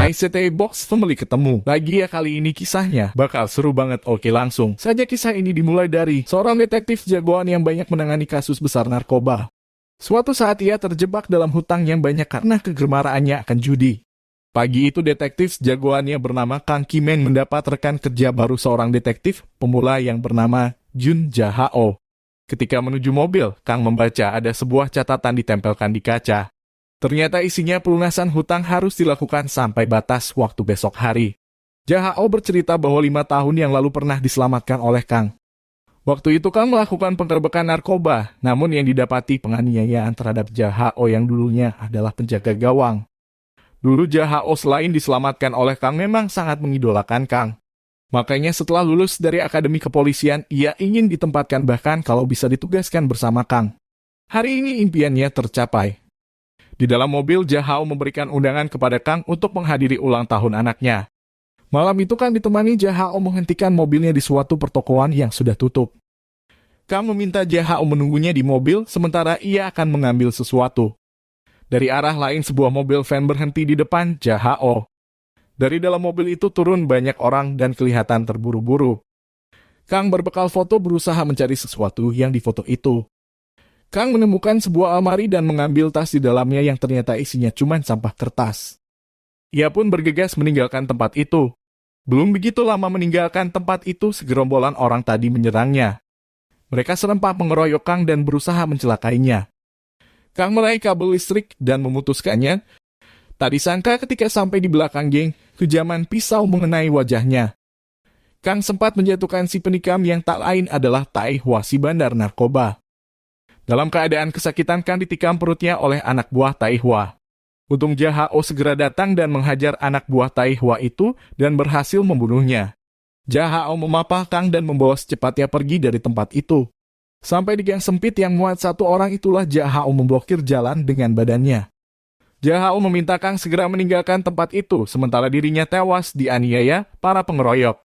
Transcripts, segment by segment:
ICT Box Family ketemu. Lagi ya kali ini kisahnya bakal seru banget. Oke, langsung saja kisah ini dimulai dari seorang detektif jagoan yang banyak menangani kasus besar narkoba. Suatu saat ia terjebak dalam hutang yang banyak karena kegemaraannya akan judi. Pagi itu detektif jagoannya bernama Kang Kimeng mendapat rekan kerja baru seorang detektif pemula yang bernama Jun Jahao. Ketika menuju mobil, Kang membaca ada sebuah catatan ditempelkan di kaca. Ternyata isinya pelunasan hutang harus dilakukan sampai batas waktu besok hari. Jahao bercerita bahwa 5 tahun yang lalu pernah diselamatkan oleh Kang. Waktu itu Kang melakukan penggerbekan narkoba, namun yang didapati penganiayaan terhadap Jahao yang dulunya adalah penjaga gawang. Dulu Jahao selain diselamatkan oleh Kang memang sangat mengidolakan Kang. Makanya setelah lulus dari akademi kepolisian, ia ingin ditempatkan bahkan kalau bisa ditugaskan bersama Kang. Hari ini impiannya tercapai. Di dalam mobil, Jahao memberikan undangan kepada Kang untuk menghadiri ulang tahun anaknya. Malam itu Kang ditemani Jahao menghentikan mobilnya di suatu pertokoan yang sudah tutup. Kang meminta Jahao menunggunya di mobil, sementara ia akan mengambil sesuatu. Dari arah lain sebuah mobil van berhenti di depan Jahao. Dari dalam mobil itu turun banyak orang dan kelihatan terburu-buru. Kang berbekal foto berusaha mencari sesuatu yang difoto itu. Kang menemukan sebuah almari dan mengambil tas di dalamnya yang ternyata isinya cuma sampah kertas. Ia pun bergegas meninggalkan tempat itu. Belum begitu lama meninggalkan tempat itu, segerombolan orang tadi menyerangnya. Mereka serempak mengeroyok Kang dan berusaha mencelakainya. Kang meraih kabel listrik dan memutuskannya. Tak disangka ketika sampai di belakang geng, kejaman pisau mengenai wajahnya. Kang sempat menjatuhkan si penikam yang tak lain adalah Tai Hua, si bandar narkoba. Dalam keadaan kesakitan Kang ditikam perutnya oleh anak buah Tai Hua. Untung Jahao segera datang dan menghajar anak buah Tai Hua itu dan berhasil membunuhnya. Jahao memapah Kang dan membawa secepatnya pergi dari tempat itu. Sampai di gang sempit yang muat satu orang itulah Jahao memblokir jalan dengan badannya. Jahao meminta Kang segera meninggalkan tempat itu, sementara dirinya tewas dianiaya para pengeroyok.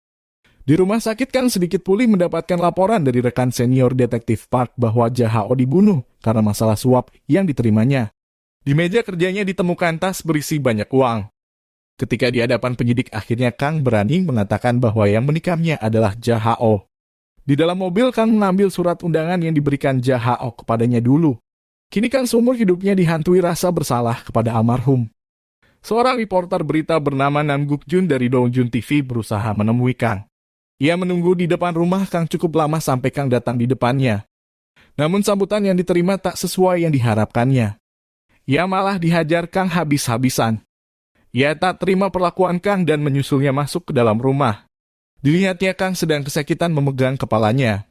Di rumah sakit Kang sedikit pulih mendapatkan laporan dari rekan senior detektif Park bahwa Jahao dibunuh karena masalah suap yang diterimanya. Di meja kerjanya ditemukan tas berisi banyak uang. Ketika di hadapan penyidik akhirnya Kang berani mengatakan bahwa yang menikamnya adalah Jahao. Di dalam mobil Kang mengambil surat undangan yang diberikan Jahao kepadanya dulu. Kini Kang seumur hidupnya dihantui rasa bersalah kepada almarhum. Seorang reporter berita bernama Nam Guk Jun dari Dongjun TV berusaha menemui Kang. Ia menunggu di depan rumah Kang cukup lama sampai Kang datang di depannya. Namun sambutan yang diterima tak sesuai yang diharapkannya. Ia malah dihajar Kang habis-habisan. Ia tak terima perlakuan Kang dan menyusulnya masuk ke dalam rumah. Dilihatnya Kang sedang kesakitan memegang kepalanya.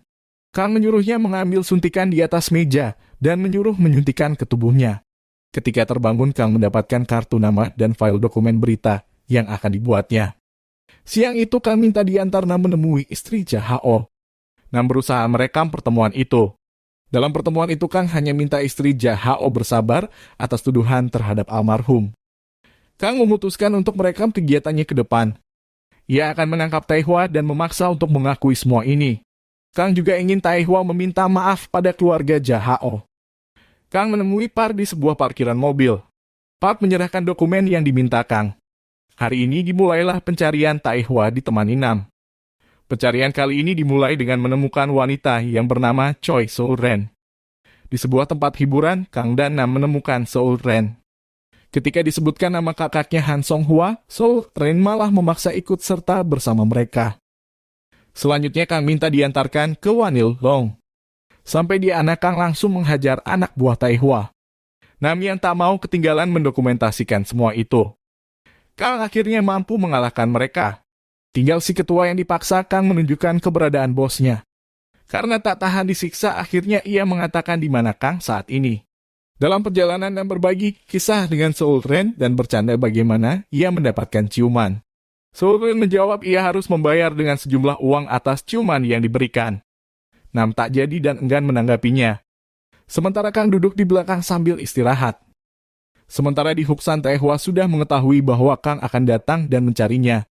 Kang menyuruhnya mengambil suntikan di atas meja dan menyuruh menyuntikkan ke tubuhnya. Ketika terbangun Kang mendapatkan kartu nama dan file dokumen berita yang akan dibuatnya. Siang itu Kang minta diantar Nam menemui istri Jahao. Nam berusaha merekam pertemuan itu. Dalam pertemuan itu Kang hanya minta istri Jahao bersabar atas tuduhan terhadap almarhum. Kang memutuskan untuk merekam kegiatannya ke depan. Ia akan menangkap Tai Hua dan memaksa untuk mengakui semua ini. Kang juga ingin Tai Hua meminta maaf pada keluarga Jahao. Kang menemui Park di sebuah parkiran mobil. Park menyerahkan dokumen yang diminta Kang. Hari ini dimulailah pencarian Tai Hua ditemani Nam. Pencarian kali ini dimulai dengan menemukan wanita yang bernama Choi Soul Ren. Di sebuah tempat hiburan, Kang dan Nam menemukan Soul Ren. Ketika disebutkan nama kakaknya Han Song Hua, Soul Ren malah memaksa ikut serta bersama mereka. Selanjutnya Kang minta diantarkan ke Wanil Long. Sampai di anak Kang langsung menghajar anak buah Tai Hua. Nam yang tak mau ketinggalan mendokumentasikan semua itu. Kang akhirnya mampu mengalahkan mereka. Tinggal si ketua yang dipaksa Kang menunjukkan keberadaan bosnya. Karena tak tahan disiksa, akhirnya ia mengatakan di mana Kang saat ini. Dalam perjalanan dan berbagi kisah dengan Soul Ren dan bercanda bagaimana ia mendapatkan ciuman. Soul Ren menjawab ia harus membayar dengan sejumlah uang atas ciuman yang diberikan. Nam tak jadi dan enggan menanggapinya. Sementara Kang duduk di belakang sambil istirahat. Sementara di Huksan, Tai Hua sudah mengetahui bahwa Kang akan datang dan mencarinya.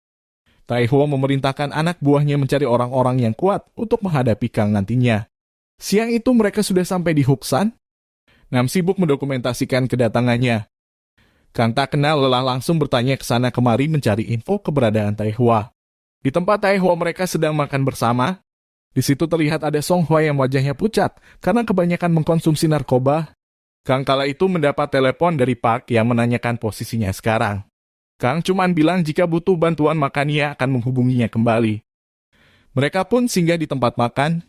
Tai Hua memerintahkan anak buahnya mencari orang-orang yang kuat untuk menghadapi Kang nantinya. Siang itu mereka sudah sampai di Huksan. Nam sibuk mendokumentasikan kedatangannya. Kang tak kenal lelah langsung bertanya ke sana kemari mencari info keberadaan Tai Hua. Di tempat Tai Hua mereka sedang makan bersama. Di situ terlihat ada Song Hua yang wajahnya pucat karena kebanyakan mengkonsumsi narkoba. Kang kala itu mendapat telepon dari Park yang menanyakan posisinya sekarang. Kang cuman bilang jika butuh bantuan maka ia akan menghubunginya kembali. Mereka pun singgah di tempat makan.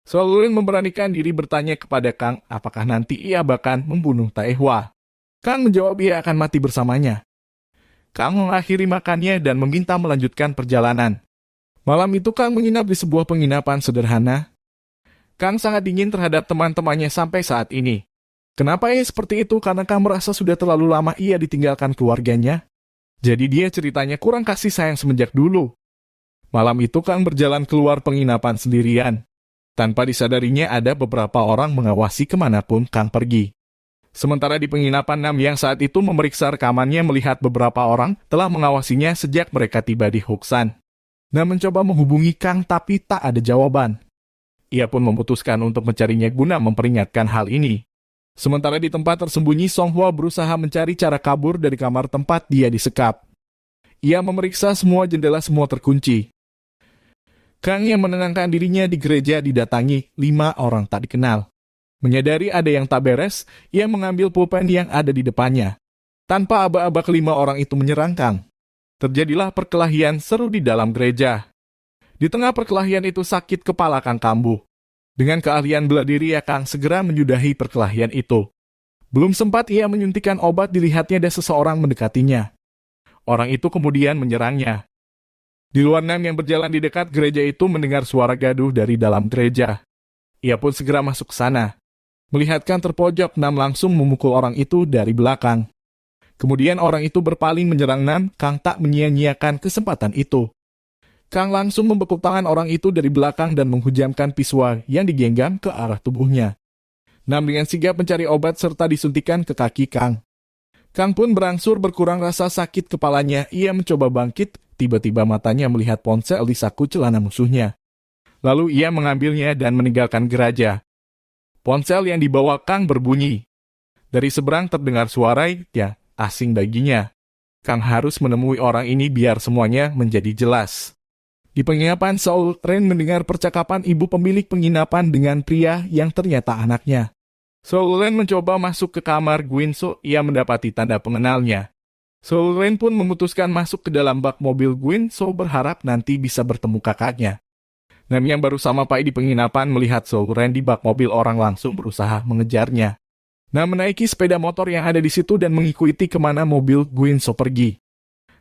Soul Ren memberanikan diri bertanya kepada Kang apakah nanti ia bahkan membunuh Tai Hua. Kang menjawab ia akan mati bersamanya. Kang mengakhiri makannya dan meminta melanjutkan perjalanan. Malam itu Kang menginap di sebuah penginapan sederhana. Kang sangat dingin terhadap teman-temannya sampai saat ini. Kenapa ia seperti itu? Karena Kang merasa sudah terlalu lama ia ditinggalkan keluarganya. Jadi dia ceritanya kurang kasih sayang semenjak dulu. Malam itu Kang berjalan keluar penginapan sendirian. Tanpa disadarinya ada beberapa orang mengawasi kemanapun Kang pergi. Sementara di penginapan Nam yang saat itu memeriksa rekamannya melihat beberapa orang telah mengawasinya sejak mereka tiba di Huksan. Nam mencoba menghubungi Kang tapi tak ada jawaban. Ia pun memutuskan untuk mencarinya guna memperingatkan hal ini. Sementara di tempat tersembunyi, Song Hua berusaha mencari cara kabur dari kamar tempat dia disekap. Ia memeriksa semua jendela semua terkunci. Kang yang menenangkan dirinya di gereja didatangi 5 orang tak dikenal. Menyadari ada yang tak beres, ia mengambil pulpen yang ada di depannya. Tanpa aba-aba kelima orang itu menyerang Kang. Terjadilah perkelahian seru di dalam gereja. Di tengah perkelahian itu sakit kepala Kang kambuh. Dengan keahlian bela diri Kang segera menyudahi perkelahian itu. Belum sempat ia menyuntikkan obat dilihatnya ada seseorang mendekatinya. Orang itu kemudian menyerangnya. Di luar Nam yang berjalan di dekat gereja itu mendengar suara gaduh dari dalam gereja. Ia pun segera masuk ke sana. Melihat Kang terpojok, Nam langsung memukul orang itu dari belakang. Kemudian orang itu berpaling menyerang Nam, Kang tak menyia-nyiakan kesempatan itu. Kang langsung membekuk tangan orang itu dari belakang dan menghujamkan pisau yang digenggam ke arah tubuhnya. Nam dengan sigap mencari obat serta disuntikan ke kaki Kang. Kang pun berangsur berkurang rasa sakit kepalanya. Ia mencoba bangkit, tiba-tiba matanya melihat ponsel di saku celana musuhnya. Lalu ia mengambilnya dan meninggalkan gereja. Ponsel yang dibawa Kang berbunyi. Dari seberang terdengar suara yang asing baginya. Kang harus menemui orang ini biar semuanya menjadi jelas. Di penginapan, Soul Ren mendengar percakapan ibu pemilik penginapan dengan pria yang ternyata anaknya. Soul Ren mencoba masuk ke kamar Guinso, ia mendapati tanda pengenalnya. Soul Ren pun memutuskan masuk ke dalam bak mobil Guinso berharap nanti bisa bertemu kakaknya. Nam yang baru sampai di penginapan melihat Soul Ren di bak mobil orang langsung berusaha mengejarnya. Nam menaiki sepeda motor yang ada di situ dan mengikuti kemana mobil Guinso pergi.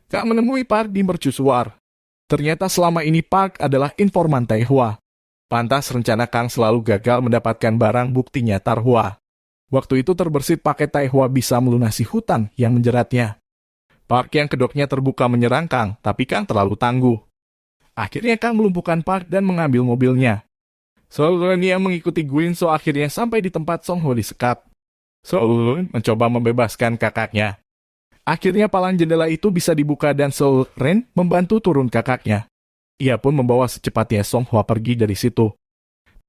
Kak menemui Park di mercusuar. Ternyata selama ini Park adalah informan Tai Hua. Pantas rencana Kang selalu gagal mendapatkan barang bukti nyata Hua. Waktu itu terbersit pakai Tai Hua bisa melunasi hutang yang menjeratnya. Park yang kedoknya terbuka menyerang Kang, tapi Kang terlalu tangguh. Akhirnya Kang melumpuhkan Park dan mengambil mobilnya. Soul Ren yang mengikuti Guinso akhirnya sampai di tempat Song Hua disekap. Soul Ren mencoba membebaskan kakaknya. Akhirnya palang jendela itu bisa dibuka dan Soul Ren membantu turun kakaknya. Ia pun membawa secepatnya Song Hua pergi dari situ.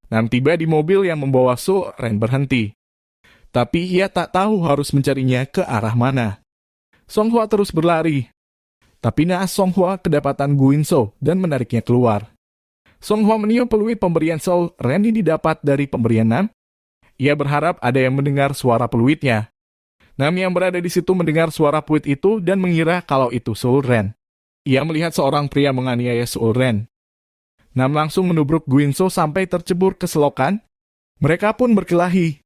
Nam tiba di mobil yang membawa Soul Ren berhenti. Tapi ia tak tahu harus mencarinya ke arah mana. Song Hua terus berlari. Tapi naas Song Hua kedapatan Guinso dan menariknya keluar. Song Hua meniup peluit pemberian Soul Ren ini didapat dari pemberian Nam. Ia berharap ada yang mendengar suara peluitnya. Nam yang berada di situ mendengar suara peluit itu dan mengira kalau itu Soul Ren. Ia melihat seorang pria menganiaya Soul Ren. Nam langsung menubruk Guinso sampai tercebur ke selokan. Mereka pun berkelahi.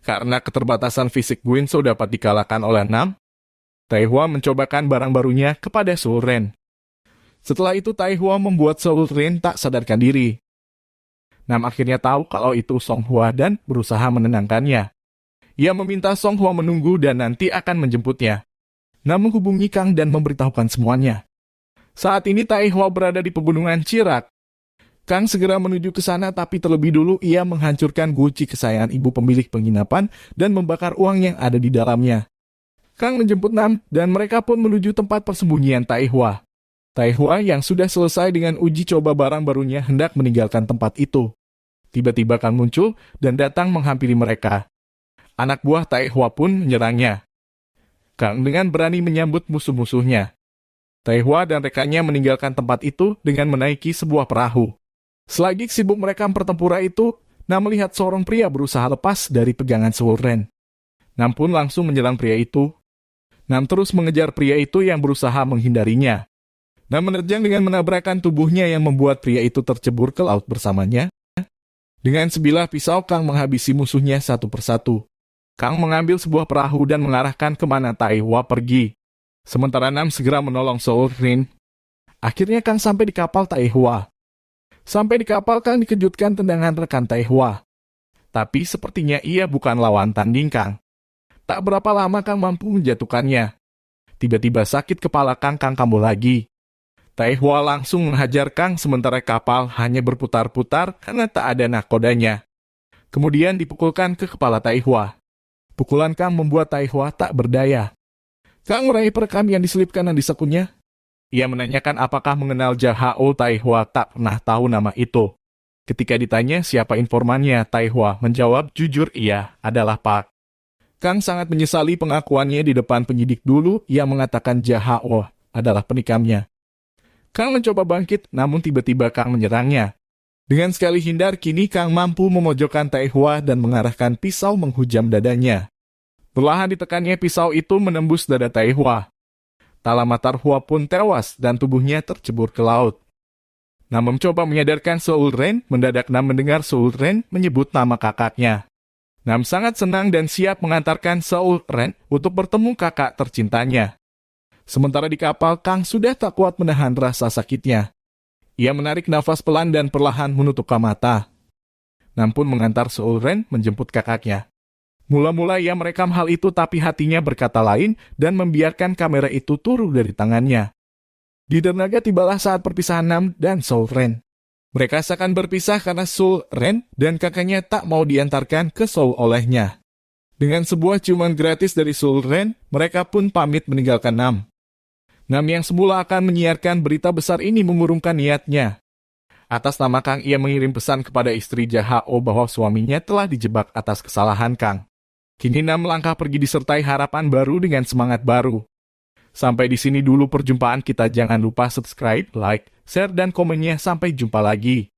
Karena keterbatasan fisik Guinso dapat dikalahkan oleh Nam, Tai Hua mencobakan barang barunya kepada Soul Ren. Setelah itu Tai Hua membuat Soul Ren tak sadarkan diri. Nam akhirnya tahu kalau itu Song Hua dan berusaha menenangkannya. Ia meminta Song Hua menunggu dan nanti akan menjemputnya. Nam menghubungi Kang dan memberitahukan semuanya. Saat ini Tai Hua berada di pegunungan Chirak. Kang segera menuju ke sana tapi terlebih dulu ia menghancurkan guci kesayangan ibu pemilik penginapan dan membakar uang yang ada di dalamnya. Kang menjemput Nam dan mereka pun menuju tempat persembunyian Tai Hua. Tai Hua yang sudah selesai dengan uji coba barang barunya hendak meninggalkan tempat itu. Tiba-tiba Kang muncul dan datang menghampiri mereka. Anak buah Tai Hua pun menyerangnya. Kang dengan berani menyambut musuh-musuhnya. Taihua dan rekannya meninggalkan tempat itu dengan menaiki sebuah perahu. Selagi sibuk merekam pertempuran itu, Nam melihat seorang pria berusaha lepas dari pegangan Soul Ren. Nam pun langsung menyerang pria itu. Nam terus mengejar pria itu yang berusaha menghindarinya. Nam menerjang dengan menabrakkan tubuhnya yang membuat pria itu tercebur ke laut bersamanya. Dengan sebilah pisau, Kang menghabisi musuhnya satu persatu. Kang mengambil sebuah perahu dan mengarahkan kemana Taihua pergi. Sementara Nam segera menolong Soul Ren. Akhirnya Kang sampai di kapal Taihua. Sampai di kapal, Kang dikejutkan tendangan rekan Taihua. Tapi sepertinya ia bukan lawan tanding Kang. Tak berapa lama Kang mampu menjatuhkannya. Tiba-tiba sakit kepala Kang kambuh lagi. Taihua langsung menghajar Kang sementara kapal hanya berputar-putar karena tak ada nakodanya. Kemudian dipukulkan ke kepala Taihua. Pukulan Kang membuat Taihua tak berdaya. Kang meraih perekam yang diselipkan dan disekunya. Ia menanyakan apakah mengenal Jahao. Taihua tak pernah tahu nama itu. Ketika ditanya siapa informannya, Taihua menjawab jujur ia adalah Pak. Kang sangat menyesali pengakuannya di depan penyidik dulu yang mengatakan Jahao adalah penikamnya. Kang mencoba bangkit, namun tiba-tiba Kang menyerangnya. Dengan sekali hindar, kini Kang mampu memojokkan Taihua dan mengarahkan pisau menghujam dadanya. Perlahan ditekannya pisau itu menembus dada Taihua. Tak lama Taihua pun tewas dan tubuhnya tercebur ke laut. Nam mencoba menyadarkan Soul Ren, mendadak Nam mendengar Soul Ren menyebut nama kakaknya. Nam sangat senang dan siap mengantarkan Soul Ren untuk bertemu kakak tercintanya. Sementara di kapal, Kang sudah tak kuat menahan rasa sakitnya. Ia menarik nafas pelan dan perlahan menutup mata. Nam pun mengantar Soul Ren menjemput kakaknya. Mula-mula ia merekam hal itu tapi hatinya berkata lain dan membiarkan kamera itu turun dari tangannya. Di dermaga tibalah saat perpisahan Nam dan Soul Ren. Mereka seakan berpisah karena Soul Ren dan kakaknya tak mau diantarkan ke Seoul olehnya. Dengan sebuah ciuman gratis dari Soul Ren, mereka pun pamit meninggalkan Nam. Nam yang semula akan menyiarkan berita besar ini mengurungkan niatnya. Atas nama Kang, ia mengirim pesan kepada istri Jahao bahwa suaminya telah dijebak atas kesalahan Kang. Kini Nam melangkah pergi disertai harapan baru dengan semangat baru. Sampai di sini dulu perjumpaan kita. Jangan lupa subscribe, like, share, dan komennya. Sampai jumpa lagi.